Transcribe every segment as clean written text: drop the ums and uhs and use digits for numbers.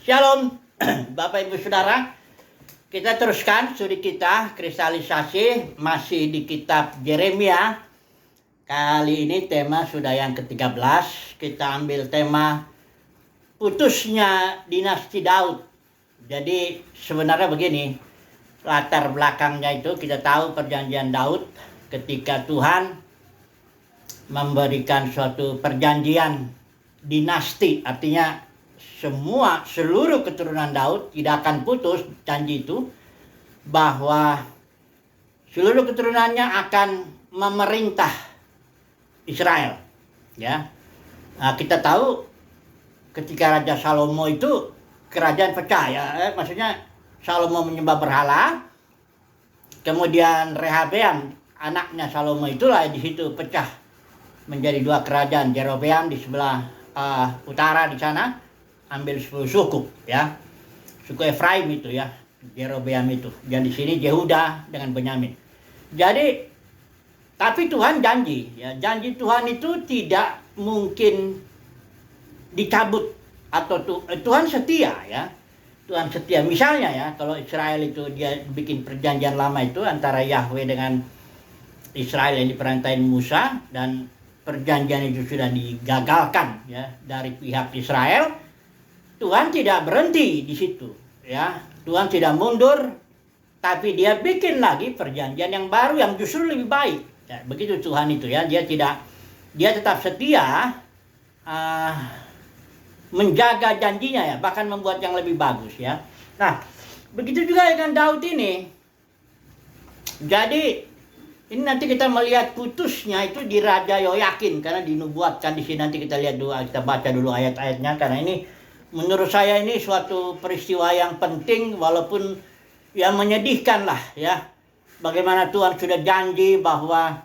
Shalom Bapak Ibu Saudara. Kita teruskan studi kita kristalisasi masih di kitab Yeremia. Kali ini tema sudah yang ke-13. Kita ambil tema putusnya dinasti Daud. Jadi sebenarnya begini, latar belakangnya itu kita tahu perjanjian Daud ketika Tuhan memberikan suatu perjanjian dinasti, artinya seluruh keturunan Daud tidak akan putus, janji itu bahwa seluruh keturunannya akan memerintah Israel. Ya, nah, kita tahu ketika Raja Salomo itu kerajaan pecah ya, maksudnya Salomo menyembah berhala, kemudian Rehabeam anaknya Salomo itulah di situ pecah menjadi dua kerajaan. Jerobeam di sebelah utara di sana ambil 10 suku ya, suku Efraim itu ya, Jerobeam itu, dan di sini Yehuda dengan Benyamin. Jadi tapi Tuhan janji ya, janji Tuhan itu tidak mungkin dicabut, atau Tuhan setia ya, Tuhan setia. Misalnya ya, kalau Israel itu dia bikin perjanjian lama itu antara Yahweh dengan Israel yang diperantain Musa, dan perjanjian itu sudah digagalkan ya dari pihak Israel. Tuhan tidak berhenti di situ ya, Tuhan tidak mundur, tapi dia bikin lagi perjanjian yang baru yang justru lebih baik ya, begitu Tuhan itu ya. Dia tetap setia menjaga janjinya ya, bahkan membuat yang lebih bagus ya. Nah, begitu juga dengan Daud ini. Jadi ini nanti kita melihat putusnya itu di Raja Yoyakin, karena dinubuatkan di sini. Nanti kita lihat dulu, kita baca dulu ayat-ayatnya, karena ini menurut saya ini suatu peristiwa yang penting, walaupun ya menyedihkan lah ya. Bagaimana Tuhan sudah janji bahwa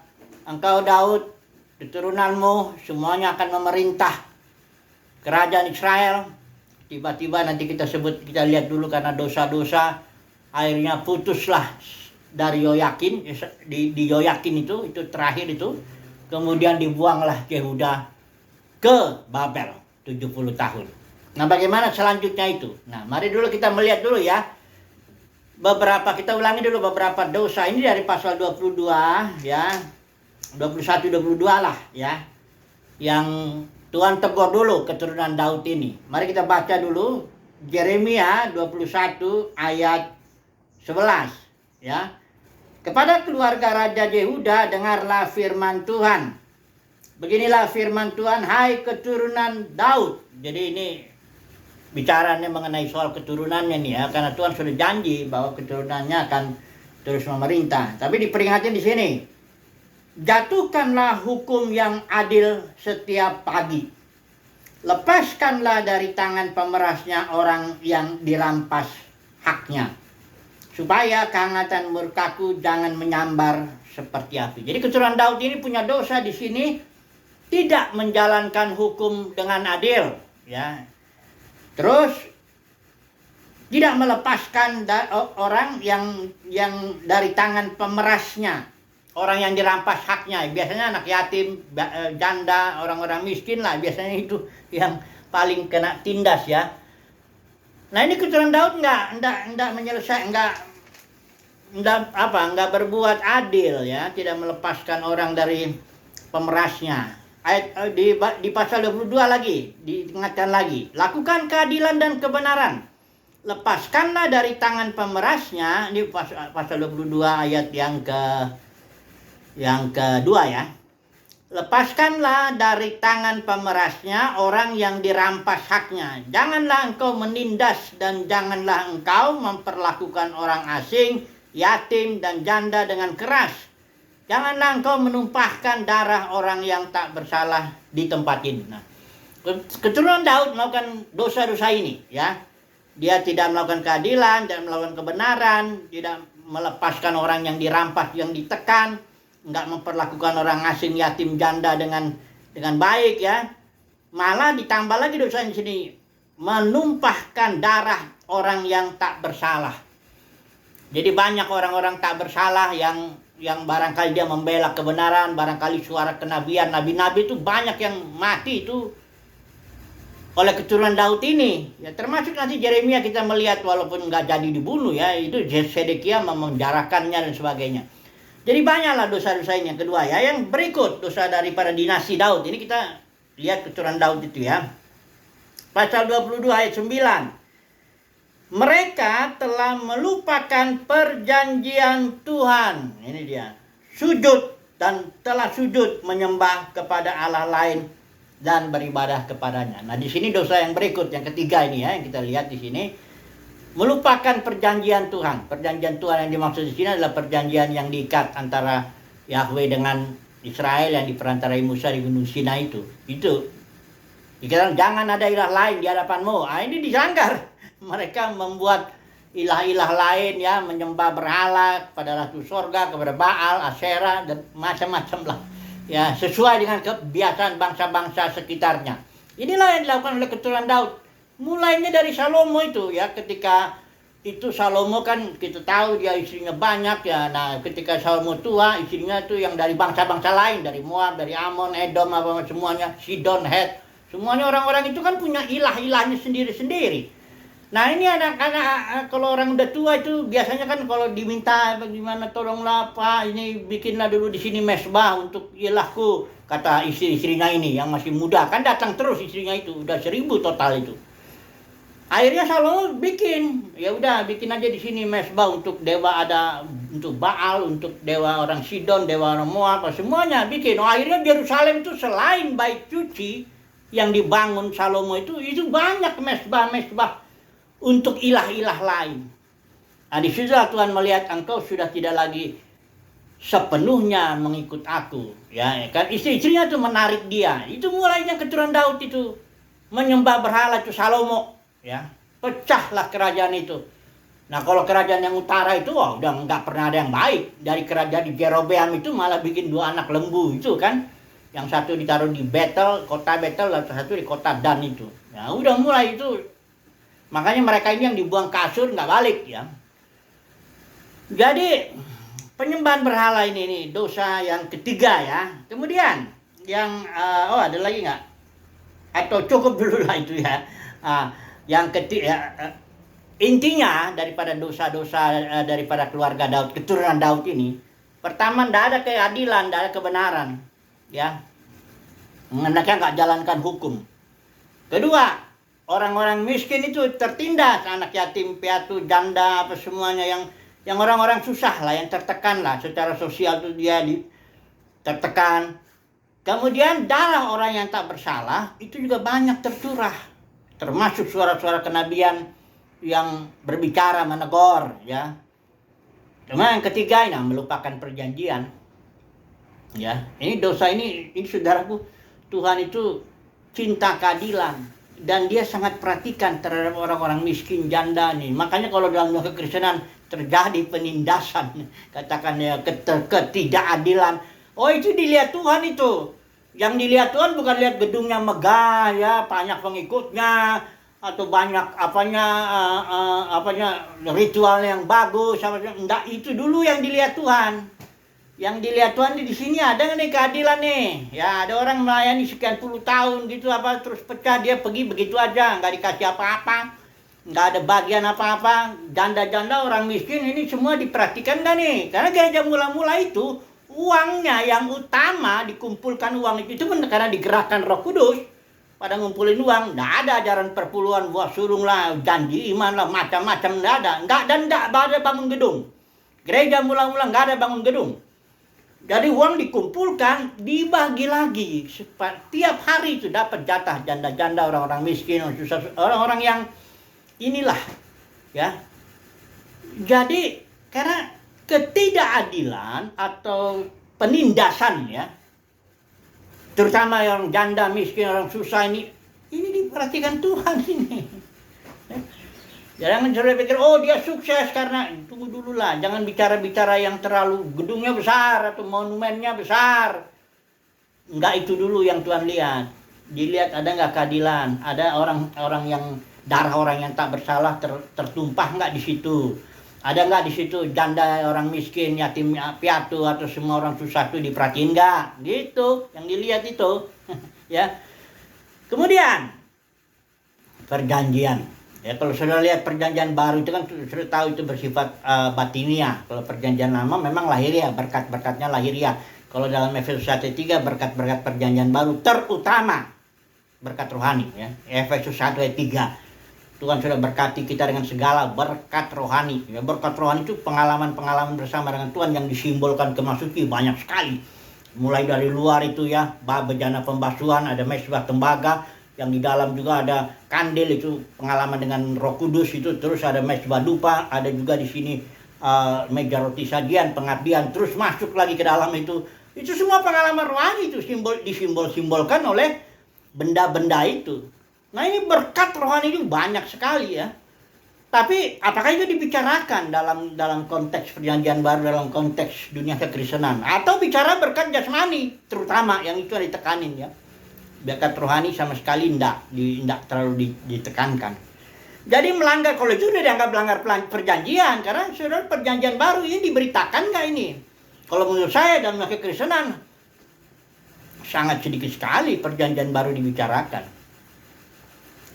engkau Daud, keturunanmu semuanya akan memerintah kerajaan Israel. Tiba-tiba nanti kita lihat dulu karena dosa-dosa, akhirnya putuslah dari Yoyakin, di Yoyakin itu terakhir itu. Kemudian dibuanglah Yehuda ke Babel 70 tahun. Nah, bagaimana selanjutnya itu? Nah, mari dulu kita melihat dulu ya. Kita ulangi dulu beberapa dosa ini dari pasal 22 ya. 21 22 lah ya. Yang Tuhan tegur dulu keturunan Daud ini. Mari kita baca dulu Yeremia 21 ayat 11 ya. Kepada keluarga Raja Yehuda, dengarlah firman Tuhan. Beginilah firman Tuhan, hai keturunan Daud. Jadi ini bicaranya mengenai soal keturunannya nih ya, karena Tuhan sudah janji bahwa keturunannya akan terus memerintah. Tapi diperingatin di sini, jatuhkanlah hukum yang adil setiap pagi. Lepaskanlah dari tangan pemerasnya orang yang dirampas haknya, supaya kehangatan murkaku jangan menyambar seperti api. Jadi keturunan Daud ini punya dosa di sini, tidak menjalankan hukum dengan adil ya. Terus tidak melepaskan orang yang dari tangan pemerasnya, orang yang dirampas haknya. Biasanya anak yatim, janda, orang-orang miskin lah, biasanya itu yang paling kena tindas ya. Nah, ini keturunan Daud enggak menyelesaikan, enggak berbuat adil ya, tidak melepaskan orang dari pemerasnya. Ayat di pasal 22 lagi diingatkan lagi, lakukan keadilan dan kebenaran, lepaskanlah dari tangan pemerasnya. Ini pasal 22 ayat yang kedua ya. Lepaskanlah dari tangan pemerasnya orang yang dirampas haknya. Janganlah engkau menindas dan janganlah engkau memperlakukan orang asing, yatim dan janda dengan keras. Janganlah engkau menumpahkan darah orang yang tak bersalah di tempat ini. Nah, keturunan Daud melakukan dosa-dosa ini ya. Dia tidak melakukan keadilan, tidak melakukan kebenaran, tidak melepaskan orang yang dirampas, yang ditekan, enggak memperlakukan orang asing, yatim, janda dengan baik ya. Malah ditambah lagi dosa di sini, menumpahkan darah orang yang tak bersalah. Jadi banyak orang-orang tak bersalah yang barangkali dia membela kebenaran, barangkali suara kenabian, nabi-nabi itu banyak yang mati itu oleh keturunan Daud ini. Ya, termasuk nanti Yeremia kita melihat walaupun nggak jadi dibunuh ya, itu Zedekia memenjarakannya dan sebagainya. Jadi banyaklah dosa-dosa ini. Yang kedua ya, yang berikut dosa daripada dinasti Daud. Ini kita lihat keturunan Daud itu ya. Pasal 22 ayat 9. Mereka telah melupakan perjanjian Tuhan. Ini dia. Sujud dan telah sujud menyembah kepada Allah lain dan beribadah kepadanya. Nah, di sini dosa yang berikut, yang ketiga ini ya, yang kita lihat di sini. Melupakan perjanjian Tuhan. Perjanjian Tuhan yang dimaksud di sini adalah perjanjian yang diikat antara Yahweh dengan Israel yang diperantarai Musa di Gunung Sinai itu. Itu. Dikatakan jangan ada ilah lain di hadapanmu. Ah, ini dilanggar. Mereka membuat ilah-ilah lain ya, menyembah berhala kepada ratu sorga, kepada Baal, Asyera dan macam-macam lah. Ya, sesuai dengan kebiasaan bangsa-bangsa sekitarnya. Inilah yang dilakukan oleh keturunan Daud. Mulainya dari Salomo itu ya, ketika itu Salomo kan kita tahu dia istrinya banyak ya. Nah, ketika Salomo tua, istrinya itu yang dari bangsa-bangsa lain, dari Moab, dari Amon, Edom, apa semuanya, Sidon, Het. Semuanya orang-orang itu kan punya ilah-ilahnya sendiri-sendiri. Nah, ini anak-anak kalau orang udah tua itu biasanya kan kalau diminta bagaimana tolonglah Pak, ini bikinlah dulu di sini mesbah untuk ilahku, kata istri-istrinya ini yang masih muda. Kan datang terus istrinya itu, udah 1000 total itu. Akhirnya Salomo bikin, ya udah bikin aja di sini mesbah untuk dewa, ada untuk Baal, untuk dewa orang Sidon, dewa orang Moab, semuanya bikin. Oh, akhirnya Yerusalem itu selain bait suci yang dibangun Salomo itu banyak mesbah-mesbah untuk ilah-ilah lain. Nah, di situ Tuhan melihat engkau sudah tidak lagi sepenuhnya mengikut aku, ya kan istri-istrinya tuh menarik dia. Itu mulainya keturunan Daud itu menyembah berhala itu Salomo. Ya, pecahlah kerajaan itu. Nah, kalau kerajaan yang utara itu udah nggak pernah ada yang baik. Dari kerajaan di Jerobeam itu malah bikin 2 anak lembu itu kan. Yang satu ditaruh di Betel, kota Betel, dan satu di kota Dan itu. Ya, udah mulai itu. Makanya mereka ini yang dibuang ke Asyur nggak balik ya. Jadi penyembahan berhala ini dosa yang ketiga ya. Kemudian yang ada lagi nggak? Atau cukup dulu lah itu ya. Yang ketiga, intinya daripada dosa-dosa daripada keluarga Daud, keturunan Daud ini, pertama tidak ada keadilan, tidak ada kebenaran, ya, mereka nggak jalankan hukum. Kedua, orang-orang miskin itu tertindas, anak yatim piatu, janda, apa semuanya yang orang-orang susah lah, yang tertekan lah, secara sosial itu dia tertekan. Kemudian darah orang yang tak bersalah itu juga banyak tercurah. Termasuk suara-suara kenabian yang berbicara menegur ya. Cuma yang ketiga ini melupakan perjanjian. Ya, ini dosa ini saudaraku, Tuhan itu cinta keadilan dan dia sangat perhatikan terhadap orang-orang miskin, janda nih. Makanya kalau dalam kekristenan terjadi penindasan, katakan ya ketidakadilan. Oh, itu dilihat Tuhan itu. Yang dilihat Tuhan bukan lihat gedungnya megah ya, banyak pengikutnya atau banyak ritual yang bagus, enggak, itu dulu yang dilihat Tuhan. Yang dilihat Tuhan di sini ada nih keadilan nih. Ya, ada orang melayani sekian puluh tahun gitu terus pecah, dia pergi begitu aja, nggak dikasih apa-apa. Nggak ada bagian apa-apa. Janda-janda orang miskin ini semua diperhatikan nggak nih? Karena gereja mula-mula itu uangnya yang utama dikumpulkan uang itu karena digerakkan Roh Kudus pada ngumpulin uang. Nggak ada ajaran perpuluhan, buah sulung lah, janji iman lah, macam-macam nggak ada. Nggak ada bangun gedung. Gereja mula-mula nggak ada bangun gedung. Jadi uang dikumpulkan, dibagi lagi. Tiap hari itu dapat jatah janda-janda, orang-orang miskin, orang-orang yang inilah ya. Jadi karena ketidakadilan atau penindasan ya, terutama yang janda, miskin, orang susah ini diperhatikan Tuhan ini. Jangan saudara pikir, oh dia sukses karena, tunggu dulu lah, jangan bicara-bicara yang terlalu gedungnya besar atau monumennya besar. Enggak itu dulu yang Tuhan lihat. Dilihat ada nggak keadilan, ada orang-orang yang darah orang yang tak bersalah tertumpah nggak di situ. Ada nggak di situ janda, orang miskin, yatim piatu atau semua orang susah itu diperhatiin nggak? Gitu, yang dilihat itu, ya. Kemudian perjanjian. Ya, kalau sudah lihat perjanjian baru itu kan sudah tahu itu bersifat batiniah. Kalau perjanjian lama memang lahiriah, berkat-berkatnya lahiriah. Kalau dalam Efesus 1:3 berkat-berkat perjanjian baru terutama berkat rohani ya. Efesus 1 ayat 3. Tuhan sudah berkati kita dengan segala berkat rohani. Ya, berkat rohani itu pengalaman-pengalaman bersama dengan Tuhan yang disimbolkan kemasuki banyak sekali. Mulai dari luar itu ya, bejana pembasuhan, ada mesbah tembaga, yang di dalam juga ada kandil itu pengalaman dengan Roh Kudus itu, terus ada mesbah dupa, ada juga di sini meja roti sajian, pengabdian, terus masuk lagi ke dalam itu semua pengalaman rohani itu disimbolkan oleh benda-benda itu. Nah ini berkat rohani itu banyak sekali ya. Tapi apakah itu dibicarakan dalam konteks perjanjian baru, dalam konteks dunia kekristenan, atau bicara berkat jasmani terutama yang itu ditekanin ya. Berkat rohani sama sekali tidak terlalu ditekankan. Jadi melanggar, kalau itu sudah dianggap melanggar perjanjian, karena sudah perjanjian baru ini diberitakan nggak ini? Kalau menurut saya dalam kekristenan sangat sedikit sekali perjanjian baru dibicarakan.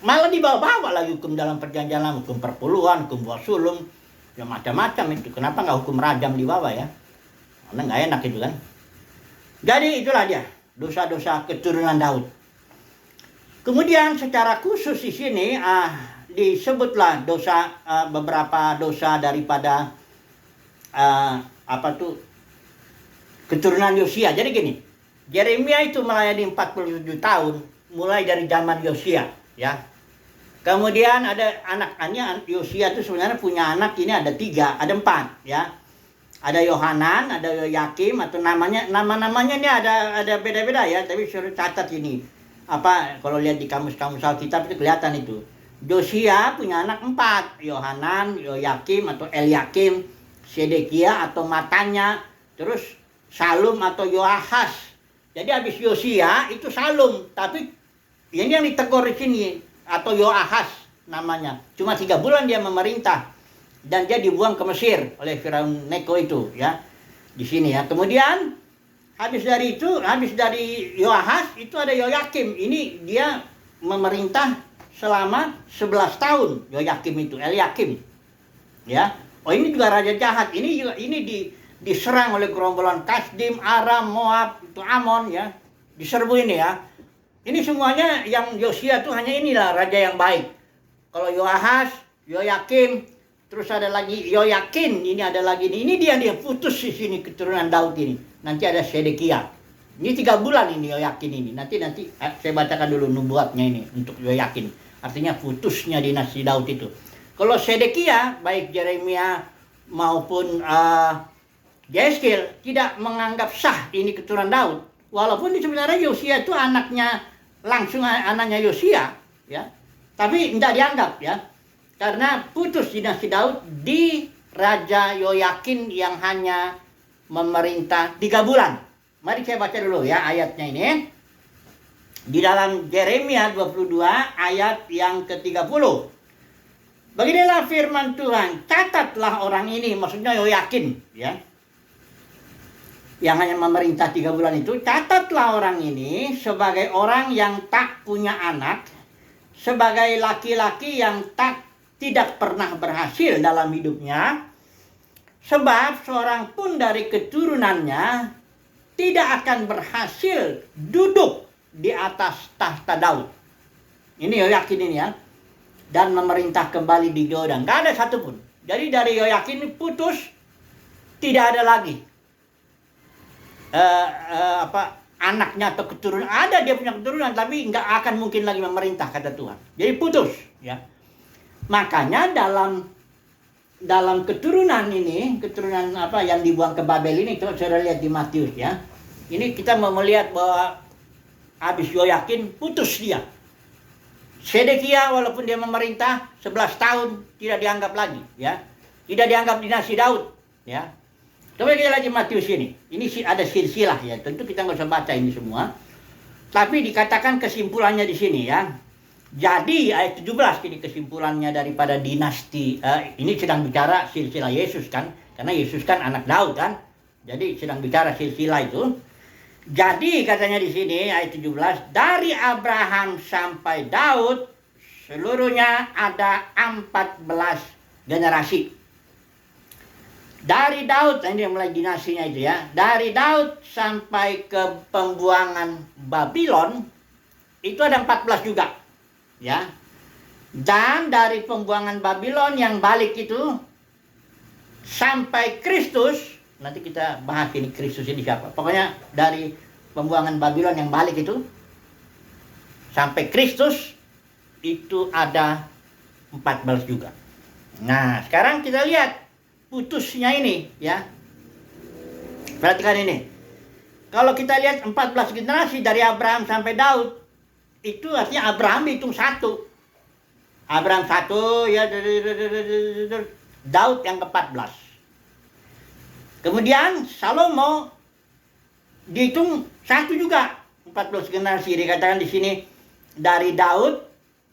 Malah dibawa-bawa lagi hukum dalam perjanjian lama, hukum perpuluhan, hukum buah sulung, ya macam-macam itu. Kenapa nggak hukum rajam dibawa ya? Karena nggak enak itu kan. Jadi itulah dia dosa-dosa keturunan Daud. Kemudian secara khusus di sini disebutlah dosa beberapa dosa daripada keturunan Yosia. Jadi gini, Yeremia itu melayani 47 tahun mulai dari zaman Yosia ya. Kemudian ada anaknya, Yosia itu sebenarnya punya anak ini ada 3, ada 4 ya. Ada Yohanan, ada Yoyakim, atau nama-namanya ini ada beda-beda ya, tapi suruh catat ini. Kalau lihat di kamus-kamus Alkitab itu kelihatan itu. Yosia punya anak 4, Yohanan, Yoyakim atau Eliakim, Sedekia atau Matanya, terus Salum atau Yoahas. Jadi habis Yosia itu Salum, tapi ini yang ditegur di sini atau Yoahas namanya. Cuma 3 bulan dia memerintah dan dia dibuang ke Mesir oleh Firaun Neko itu ya. Di sini ya. Kemudian habis dari Yoahas itu ada Yoyakim. Ini dia memerintah selama 11 tahun Yoyakim itu, Eliakim. Ya. Oh ini juga raja jahat. Ini diserang oleh gerombolan Kasdim, Aram, Moab, itu Amon ya. Diserbu ini ya. Ini semuanya yang Yosia tuh hanya inilah raja yang baik. Kalau Yoahas, Yoyakim, terus ada lagi Yoyakin, ini ada lagi ini dia putus di sini keturunan Daud ini. Nanti ada Sedekia. Ini 3 bulan ini Yoyakin ini. Nanti saya bacakan dulu nubuatnya ini untuk Yoyakin. Artinya putusnya dinasti Daud itu. Kalau Sedekia, baik Yeremia maupun Yeskel tidak menganggap sah ini keturunan Daud. Walaupun sebenarnya Yosia itu langsung anaknya Yosia ya. Tapi tidak dianggap ya. Karena putus dinasti Daud di Raja Yoyakin yang hanya memerintah 3 bulan. Mari saya baca dulu ya ayatnya ini. Di dalam Yeremia 22 ayat yang ke-30. Beginilah firman Tuhan, catatlah orang ini, maksudnya Yoyakin ya. Yang hanya memerintah 3 bulan itu, catatlah orang ini sebagai orang yang tak punya anak, sebagai laki-laki yang tidak pernah berhasil dalam hidupnya, sebab seorang pun dari keturunannya tidak akan berhasil duduk di atas tahta Daud. Ini Yoyakin ini ya. Dan memerintah kembali di Yordan. Gak ada satupun. Jadi dari Yoyakin putus, tidak ada lagi anaknya atau keturunan. Ada dia punya keturunan, tapi nggak akan mungkin lagi memerintah, kata Tuhan. Jadi putus ya. Makanya dalam keturunan ini, keturunan yang dibuang ke Babel ini, coba saudara lihat di Matius ya. Ini kita mau melihat bahwa habis Yoyakin putus dia. Sedekia walaupun dia memerintah 11 tahun tidak dianggap lagi ya. Tidak dianggap dinasti Daud ya. Coba kita lihat di Matius ini. Ini ada silsilah ya. Tentu kita nggak usah baca ini semua. Tapi dikatakan kesimpulannya di sini ya. Jadi ayat 17 ini kesimpulannya daripada dinasti. Ini sedang bicara silsilah Yesus kan. Karena Yesus kan anak Daud kan. Jadi sedang bicara silsilah itu. Jadi katanya di sini ayat 17. Dari Abraham sampai Daud seluruhnya ada 14 generasi. Dari Daud, ini mulai dinasinya itu ya. Dari Daud sampai ke pembuangan Babylon itu ada 14 juga. Ya. Dan dari pembuangan Babylon yang balik itu sampai Kristus, nanti kita bahas ini Kristus ini siapa. Pokoknya dari pembuangan Babylon yang balik itu sampai Kristus itu ada 14 juga. Nah, sekarang kita lihat putusnya ini ya. Perhatikan ini. Kalau kita lihat 14 generasi dari Abraham sampai Daud, itu artinya Abraham hitung satu. Abraham satu ya, Daud yang ke-14. Kemudian Salomo dihitung satu juga, 14 generasi. Dikatakan di sini dari Daud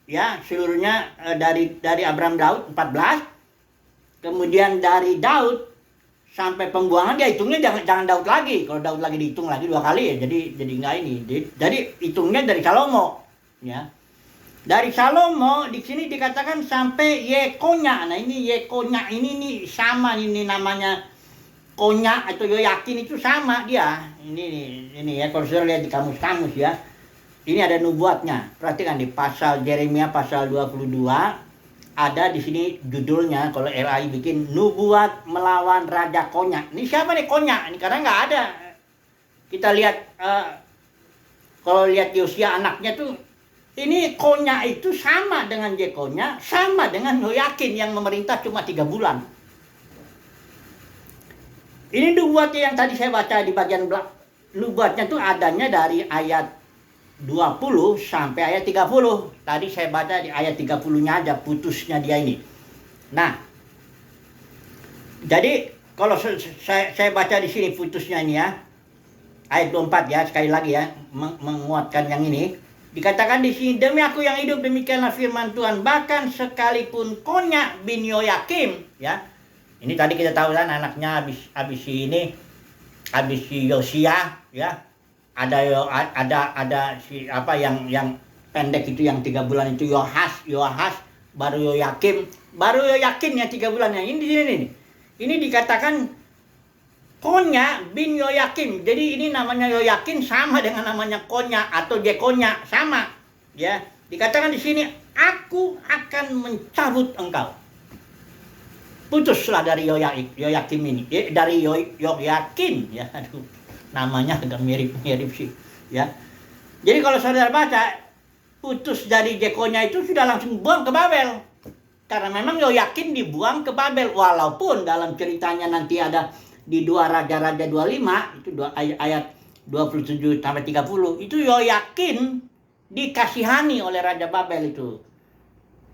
ya, seluruhnya dari Abraham Daud 14. Kemudian dari Daud sampai pembuangan dia hitungnya jangan Daud lagi. Kalau Daud lagi dihitung lagi 2 kali ya, jadi enggak ini. Jadi hitungnya dari Salomo ya. Dari Salomo di sini dikatakan sampai Yekonya. Nah, ini Yekonya ini nih sama ini namanya Konya atau Yoyakin itu sama dia. Ini ya, kalau sudah lihat di kamus-kamus ya. Ini ada nubuatnya. Perhatikan di pasal Yeremia pasal 22 ada di sini judulnya, kalau LAI bikin nubuat melawan Raja Konya. Ini siapa nih Konya? Ini karena nggak ada. Kita lihat kalau lihat Yosia anaknya tuh, ini Konya itu sama dengan Jekonya, sama dengan Yoyakin yang memerintah cuma 3 bulan. Ini nubuatnya yang tadi saya baca di bagian belakang. Nubuatnya tuh adanya dari ayat 20 sampai ayat 30. Tadi saya baca di ayat 30-nya aja putusnya dia ini. Nah, jadi kalau saya baca di sini putusnya ini ya. Ayat 24 ya, sekali lagi ya, menguatkan yang ini. Dikatakan di sini, demi aku yang hidup demikianlah firman Tuhan, bahkan sekalipun Konya bin Yoyakim ya. Ini tadi kita tahu kan anaknya habis si Yosia ya. Ada si apa yang pendek itu yang 3 bulan itu Yoahas, baru Yoyakim yang 3 bulan yang ini di sini nih. Ini dikatakan Konya bin Yoyakim. Jadi ini namanya Yoyakin sama dengan namanya Konya atau Jekonya sama. Ya, dikatakan di sini aku akan mencabut engkau. Putuslah dari Yoyakim ini. Dari Yoyakin ya. Aduh, namanya agak mirip sih ya. Jadi kalau saudara baca putus dari Jekonya itu sudah langsung buang ke Babel. Karena memang Yoyakin dibuang ke Babel, walaupun dalam ceritanya nanti ada di 2 Raja-Raja 25 itu ayat 27 sampai 30 itu Yoyakin dikasihani oleh Raja Babel itu.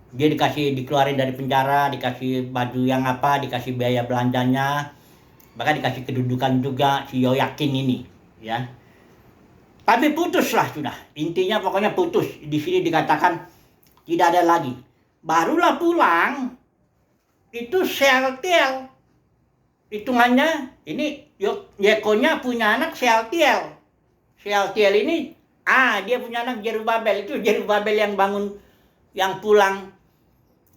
Dia dikeluarin dari penjara, dikasih baju yang apa, dikasih biaya belanjanya, bahkan dikasih kedudukan juga si Yoyakin ini ya. Tapi putuslah sudah. Intinya pokoknya putus. Di sini dikatakan tidak ada lagi. Barulah pulang itu Sealtiel. Hitungannya ini Yekonya punya anak Sealtiel. Sealtiel ini dia punya anak Jerubabel. Itu Jerubabel yang bangun, yang pulang.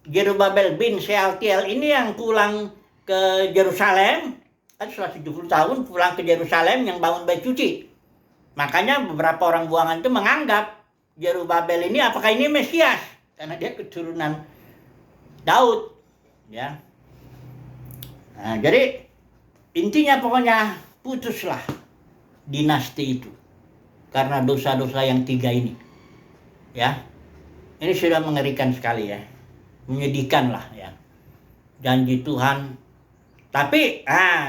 Jerubabel bin Sealtiel ini yang pulang ke Yerusalem. Kan setelah 70 tahun pulang ke Yerusalem yang bangun bait suci. Makanya beberapa orang buangan itu menganggap Jerubabel ini apakah ini Mesias? Karena dia keturunan Daud. Ya. Nah, jadi intinya pokoknya putuslah dinasti itu. Karena dosa-dosa yang 3 ini. Ya. Ini sudah mengerikan sekali ya. Menyedihkan lah ya. Janji Tuhan. Tapi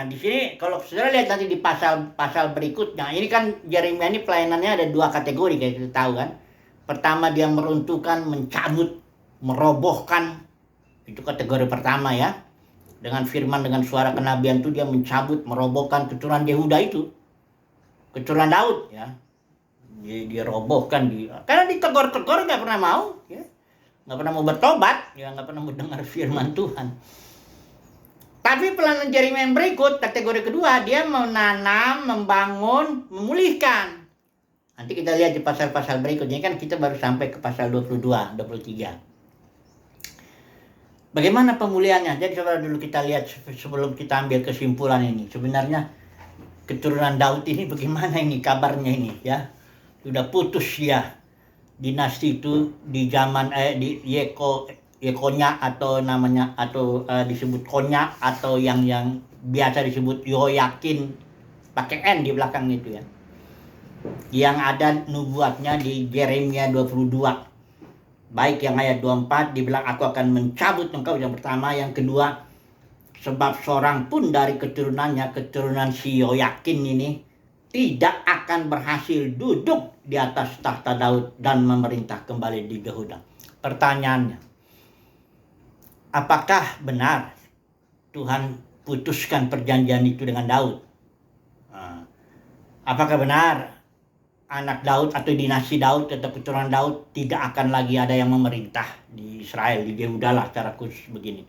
di sini kalau saudara lihat nanti di pasal berikutnya, ini kan Yeremia ini pelayanannya ada 2 kategori kayak kita tahu kan. Pertama dia meruntuhkan, mencabut, merobohkan. Itu kategori pertama ya. Dengan firman, dengan suara kenabian itu dia mencabut, merobohkan keturunan Yehuda itu. Keturunan Daud ya. Dia robohkan karena ditegur-tegur nggak pernah mau ya. Nggak pernah mau bertobat, ya nggak pernah mau dengar firman Tuhan. Tapi pelayanan Yeremia yang berikut, kategori kedua, dia menanam, membangun, memulihkan. Nanti kita lihat di pasal-pasal berikutnya, kan kita baru sampai ke pasal 22, 23. Bagaimana pemulihannya? Jadi saudara, dulu kita lihat sebelum kita ambil kesimpulan ini. Sebenarnya keturunan Daud ini bagaimana ini kabarnya ini ya? Sudah putus ya dinasti itu di zaman di Yekonya atau namanya atau disebut Konya atau yang biasa disebut Yoyakin pakai N di belakang itu ya. Yang ada nubuatnya di Yeremia 22. Baik yang ayat 24 dibilang aku akan mencabut engkau yang pertama, yang kedua sebab seorang pun dari keturunan si Yoyakin ini tidak akan berhasil duduk di atas tahta Daud dan memerintah kembali di Yehuda. Pertanyaannya, apakah benar Tuhan putuskan perjanjian itu dengan Daud? Apakah benar anak Daud atau dinasti Daud atau keturunan Daud tidak akan lagi ada yang memerintah di Israel, di Yehuda lah secara khusus begini?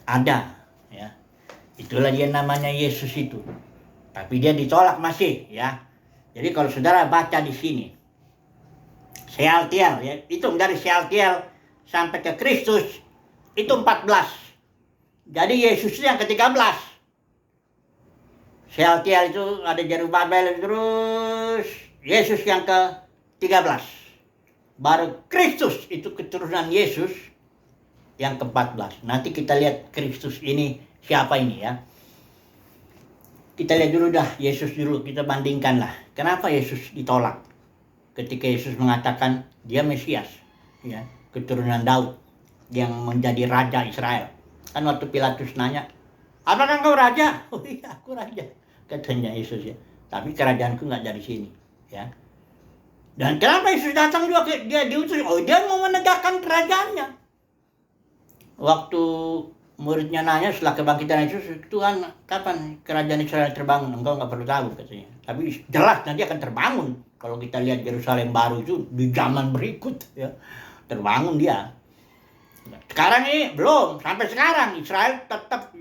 Ada, ya. Itulah dia namanya Yesus itu. Tapi dia ditolak masih, ya. Jadi kalau saudara baca di sini, Shealtiel, ya, hitung dari Shealtiel sampai ke Kristus itu 14. Jadi Yesus itu yang ke-13. Shealtiel itu ada Zerubabel terus Yesus yang ke-13. Baru Kristus itu keturunan Yesus yang ke-14. Nanti kita lihat Kristus ini siapa ini ya. Kita lihat dulu dah Yesus dulu, kita bandingkan lah. Kenapa Yesus ditolak? Ketika Yesus mengatakan dia Mesias, ya, keturunan Daud yang menjadi raja Israel. Kan waktu Pilatus nanya, apakah engkau raja? Oh iya, aku raja, katanya Yesus ya. Tapi kerajaanku nggak dari sini. Ya. Dan kenapa Yesus datang juga dia diutus? Oh, dia mau menegakkan kerajaannya. Waktu muridnya nanya setelah kebangkitan Yesus, Tuhan kapan kerajaan Israel terbangun? Engkau nggak perlu tahu katanya. Tapi jelas nanti akan terbangun. Kalau kita lihat Yerusalem baru itu di zaman berikut ya, terbangun dia. Sekarang ini belum, sampai sekarang Israel tetap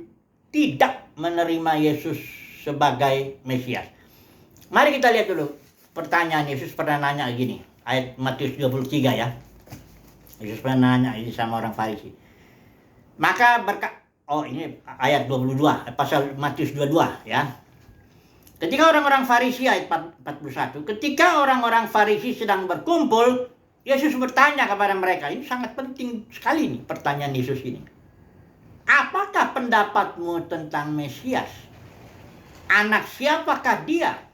tidak menerima Yesus sebagai Mesias. Mari kita lihat dulu. Pertanyaan Yesus pernah nanya gini, ayat Matius 23 ya. Yesus pernah nanya ini sama orang Farisi. Maka ini ayat 22, pasal Matius 22 ya. Ketika orang-orang Farisi, ayat 41, ketika orang-orang Farisi sedang berkumpul, Yesus bertanya kepada mereka. Ini sangat penting sekali nih pertanyaan Yesus ini. Apakah pendapatmu tentang Mesias? Anak siapakah dia?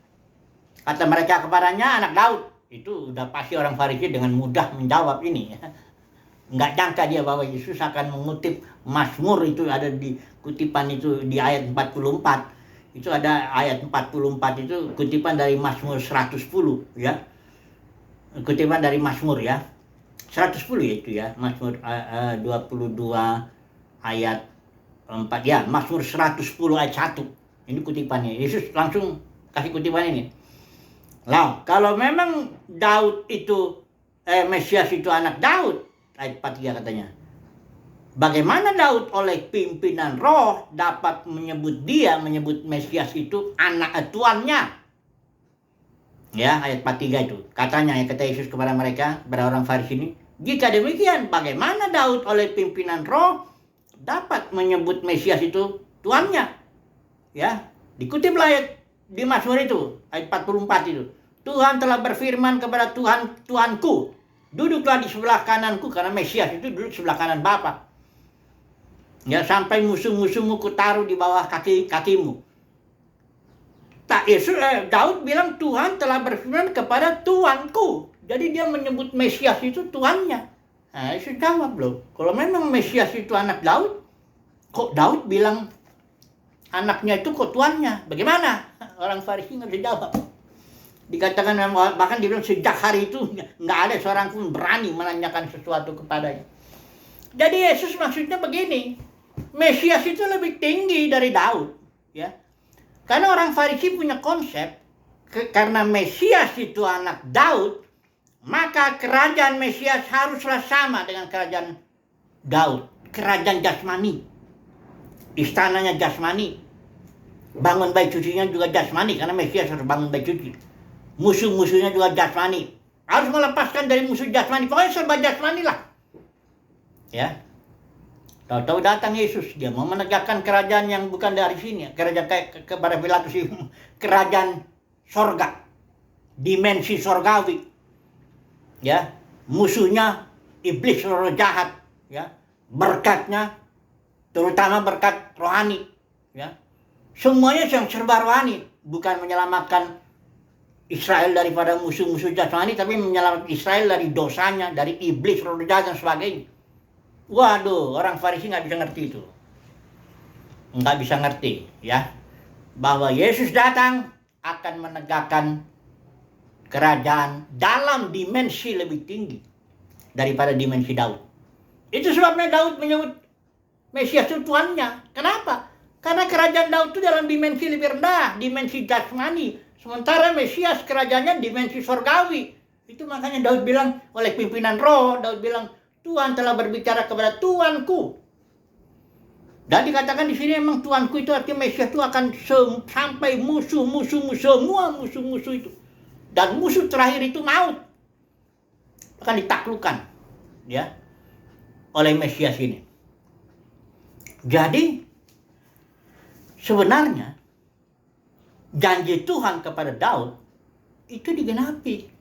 Kata mereka kepadanya, anak Daud. Itu udah pasti orang Farisi dengan mudah menjawab ini. Nggak jangka dia bahwa Yesus akan mengutip Mazmur, itu ada di kutipan itu di ayat 44. Itu ada ayat 44 itu kutipan dari Mazmur 110 ya. Kutipan dari Mazmur ya. 110 ya itu ya. Mazmur 22 ayat 4 ya. Mazmur 110 ayat 1. Ini kutipannya. Yesus langsung kasih kutipan ini. Lah, kalau memang Daud itu Mesias itu anak Daud, ayat 43 katanya. Bagaimana Daud oleh pimpinan roh dapat menyebut Mesias itu anak tuannya? Ya, ayat 43 itu. Katanya ya, kata Yesus kepada mereka, kepada orang Farisi ini, jika demikian, bagaimana Daud oleh pimpinan roh dapat menyebut Mesias itu tuannya? Ya, dikutiplah ayat di Mazmur itu, ayat 44 itu. Tuhan telah berfirman kepada Tuhanku, duduklah di sebelah kananku, karena Mesias itu duduk di sebelah kanan Bapa. Ya, sampai musuh-musuhmu kutaruh di bawah kakimu. Daud bilang Tuhan telah berfirman kepada Tuhanku. Jadi dia menyebut Mesias itu tuannya. Nah, Yesus jawab loh, kalau memang Mesias itu anak Daud, kok Daud bilang anaknya itu kok tuannya? Bagaimana? Orang Farisi nggak bisa jawab. Dikatakan, bahkan dibilang sejak hari itu nggak ada seorang pun berani menanyakan sesuatu kepadanya. Jadi Yesus maksudnya begini, Mesias itu lebih tinggi dari Daud, ya. Karena orang Farisi punya konsep, karena Mesias itu anak Daud, maka kerajaan Mesias haruslah sama dengan kerajaan Daud, kerajaan jasmani, istananya jasmani, bangun bait sucinya juga jasmani, karena Mesias harus bangun bait suci. Musuh-musuhnya juga jasmani, harus melepaskan dari musuh jasmani, pokoknya serba jasmani lah, ya. Tahu-tahu datang Yesus, dia mau menegakkan kerajaan yang bukan dari sini, kerajaan kepada Pilatus, kerajaan sorga, dimensi sorgawi, ya, musuhnya iblis, roh jahat, ya, berkatnya terutama berkat rohani, ya, semuanya yang serba rohani, bukan menyelamatkan Israel daripada musuh-musuh jasmani, tapi menyelamatkan Israel dari dosanya, dari iblis, roh jahat dan sebagainya. Waduh, orang Farisi nggak bisa ngerti itu. Nggak bisa ngerti, ya. Bahwa Yesus datang akan menegakkan kerajaan dalam dimensi lebih tinggi daripada dimensi Daud. Itu sebabnya Daud menyebut Mesias itu Tuannya. Kenapa? Karena kerajaan Daud itu dalam dimensi lebih rendah, dimensi jasmani. Sementara Mesias kerajaannya dimensi sorgawi. Itu makanya Daud bilang oleh pimpinan roh, Daud bilang, Tuhan telah berbicara kepada Tuanku. Dan dikatakan di sini memang Tuanku itu artinya Mesias itu akan sampai musuh-musuh, semua musuh-musuh itu. Dan musuh terakhir itu maut. Akan ditaklukkan, ya, oleh Mesias ini. Jadi sebenarnya janji Tuhan kepada Daud itu digenapi.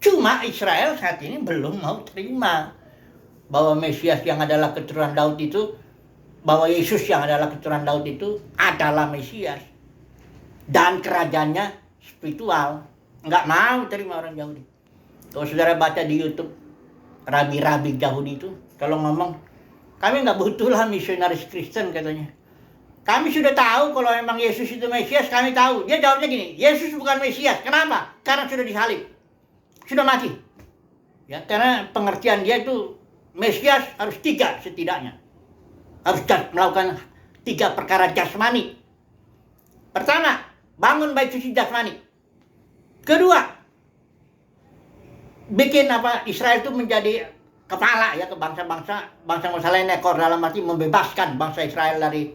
Cuma Israel saat ini belum mau terima bahwa Mesias yang adalah keturunan Daud itu, bahwa Yesus yang adalah keturunan Daud itu adalah Mesias. Dan kerajaannya spiritual. Nggak mau terima orang Yahudi. Kalau saudara baca di YouTube, rabi-rabi Yahudi itu, kalau ngomong, kami nggak butuhlah misionaris Kristen katanya. Kami sudah tahu kalau memang Yesus itu Mesias, kami tahu. Dia jawabnya gini, Yesus bukan Mesias. Kenapa? Karena sudah disalib. Sudah mati. Ya, karena pengertian dia itu Mesias harus 3 setidaknya. Harus melakukan 3 perkara jasmani. Pertama, bangun bait suci jasmani. Kedua, bikin Israel itu menjadi kepala ya ke bangsa-bangsa lain, ekor, dalam arti membebaskan bangsa Israel dari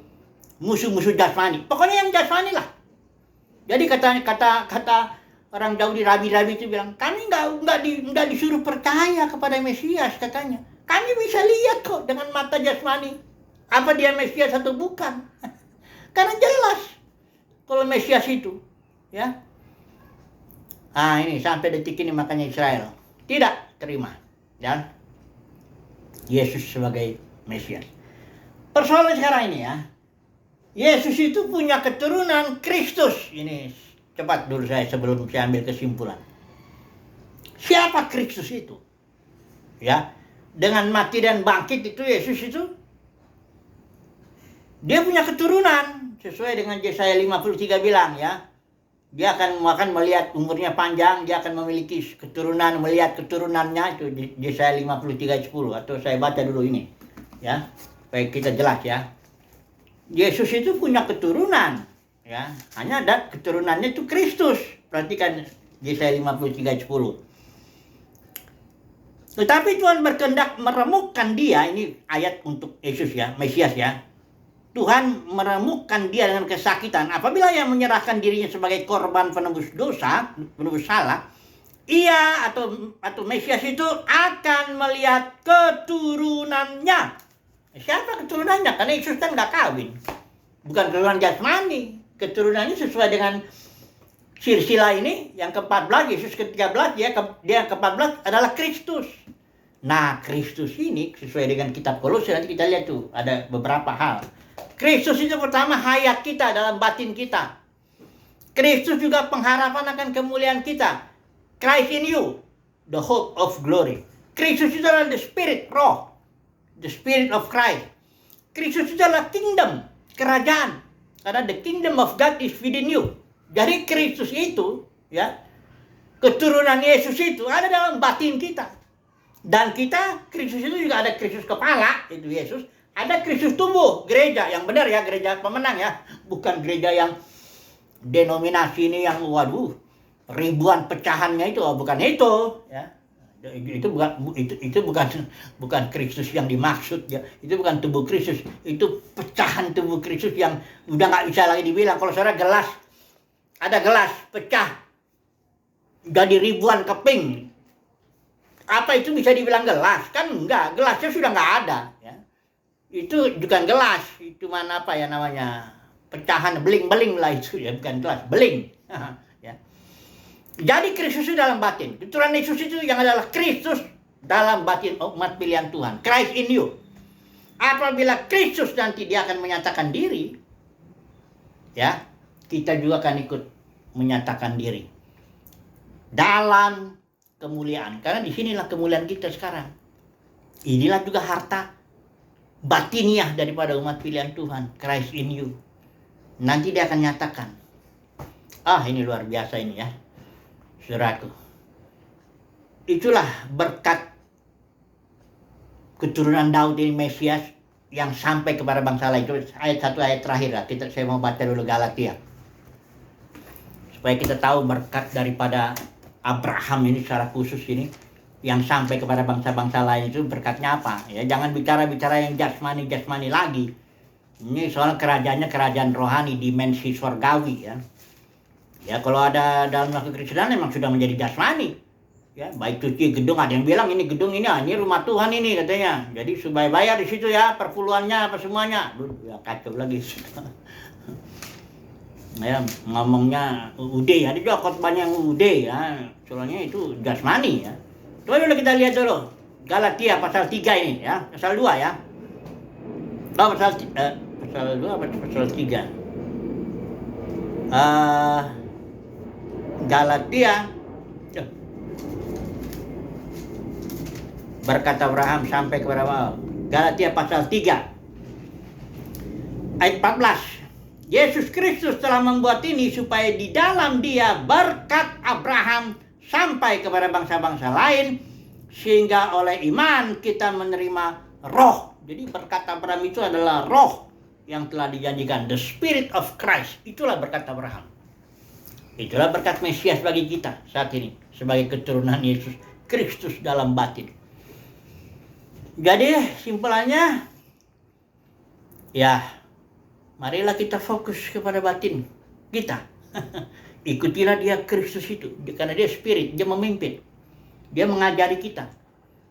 musuh-musuh jasmani. Pokoknya yang jasmani lah. Jadi kata orang Daudi, rabi-rabi itu bilang, kami nggak disuruh percaya kepada Mesias katanya. Kami bisa lihat kok dengan mata jasmani apa dia Mesias atau bukan. Karena jelas kalau Mesias itu, ya. Ini sampai detik ini makanya Israel tidak terima, ya, Yesus sebagai Mesias. Persoalan sekarang ini, ya, Yesus itu punya keturunan Kristus. Ini cepat dulu sebelum saya ambil kesimpulan. Siapa Kristus itu? Ya, dengan mati dan bangkit itu Yesus itu dia punya keturunan sesuai dengan Yesaya 53 bilang, ya. Dia akan melihat umurnya panjang, dia akan memiliki keturunan, melihat keturunannya itu di Yesaya 53:10, atau saya baca dulu ini, ya. Baik, kita jelas, ya. Yesus itu punya keturunan, ya. Hanya ada keturunannya itu Kristus. Perhatikan Yesaya 53:10. Tetapi Tuhan berkehendak meremukkan dia, ini ayat untuk Yesus, ya, Mesias, ya. Tuhan meremukkan dia dengan kesakitan. Apabila ia menyerahkan dirinya sebagai korban penebus dosa, penebus salah, ia atau Mesias itu akan melihat keturunannya. Siapa keturunannya? Karena Yesus kan nggak kawin. Bukan keturunan jasmani. Keturunannya sesuai dengan silsilah ini, yang ke-14, Yesus ke-13, dia yang ke-14 adalah Kristus. Nah, Kristus ini sesuai dengan kitab Kolose, nanti kita lihat tuh, ada beberapa hal. Kristus itu pertama hayat kita dalam batin kita. Kristus juga pengharapan akan kemuliaan kita. Christ in you, the hope of glory. Kristus itu adalah the spirit, roh. The spirit of Christ. Kristus itu adalah kingdom, kerajaan. Karena the kingdom of God is within you. Jadi Kristus itu, ya, keturunan Yesus itu ada dalam batin kita. Dan kita, Kristus itu juga ada Kristus kepala, itu Yesus. Ada Kristus tubuh, gereja yang benar, ya, gereja pemenang, ya. Bukan gereja yang denominasi ini yang waduh ribuan pecahannya itu, bukan itu, ya. Itu bukan Kristus yang dimaksud, ya. Itu bukan tubuh Kristus, itu pecahan tubuh Kristus yang udah nggak bisa lagi dibilang. Kalau saudara ada gelas pecah jadi ribuan keping, apa itu bisa dibilang gelas? Kan enggak, gelasnya sudah nggak ada, ya. Itu bukan gelas, itu mana apa ya namanya, pecahan beling-beling lah itu ya, bukan gelas, beling. Ya. Jadi Kristus itu dalam batin. Keturunan Yesus itu yang adalah Kristus dalam batin umat pilihan Tuhan. Christ in you. Apabila Kristus nanti dia akan menyatakan diri, ya, kita juga akan ikut menyatakan diri dalam kemuliaan. Karena disinilah kemuliaan kita sekarang. Inilah juga harta batiniah daripada umat pilihan Tuhan. Christ in you. Nanti dia akan nyatakan. Ini luar biasa ini ya, saudaraku. Itulah berkat keturunan Daud ini, Mesias yang sampai kepada bangsa lain. Itu ayat 1 ayat terakhir lah. Saya mau baca dulu Galatia. Supaya kita tahu berkat daripada Abraham ini secara khusus ini yang sampai kepada bangsa-bangsa lain itu berkatnya apa? Ya, jangan bicara-bicara yang jasmani lagi. Ini soal kerajaannya kerajaan rohani, dimensi surgawi ya. Ya, kalau ada dalam kekristenan memang sudah menjadi jasmani. Ya, baik cuci gedung, ada yang bilang ini gedung ini rumah Tuhan ini katanya. Jadi supaya bayar di situ ya, perpuluhannya apa semuanya. Ya kacau lagi. Ya, ngomongnya UD, ada juga khotbahnya yang UD ya. Soalnya itu jasmani ya. Coba dulu kita lihat dulu Galatia pasal 3 ini ya, pasal 2 ya. Pasal 2 apa pasal 3? Galatia, berkata Abraham sampai kepada Galatia pasal 3 ayat 14. Yesus Kristus telah membuat ini supaya di dalam dia berkat Abraham sampai kepada bangsa-bangsa lain, sehingga oleh iman kita menerima roh. Jadi berkat Abraham itu adalah roh yang telah dijanjikan, the Spirit of Christ. Itulah berkat Abraham. Itulah berkat Mesias bagi kita saat ini sebagai keturunan Yesus Kristus dalam batin. Jadi simpulannya, ya, marilah kita fokus kepada batin kita. Ikutilah dia Kristus itu, karena dia Spirit, dia memimpin, dia mengajari kita,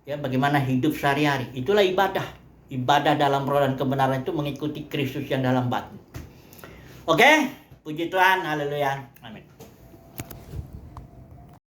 ya, bagaimana hidup sehari-hari. Itulah ibadah. Ibadah dalam roh dan kebenaran itu mengikuti Kristus yang dalam batin. Oke, puji Tuhan, haleluya, amin.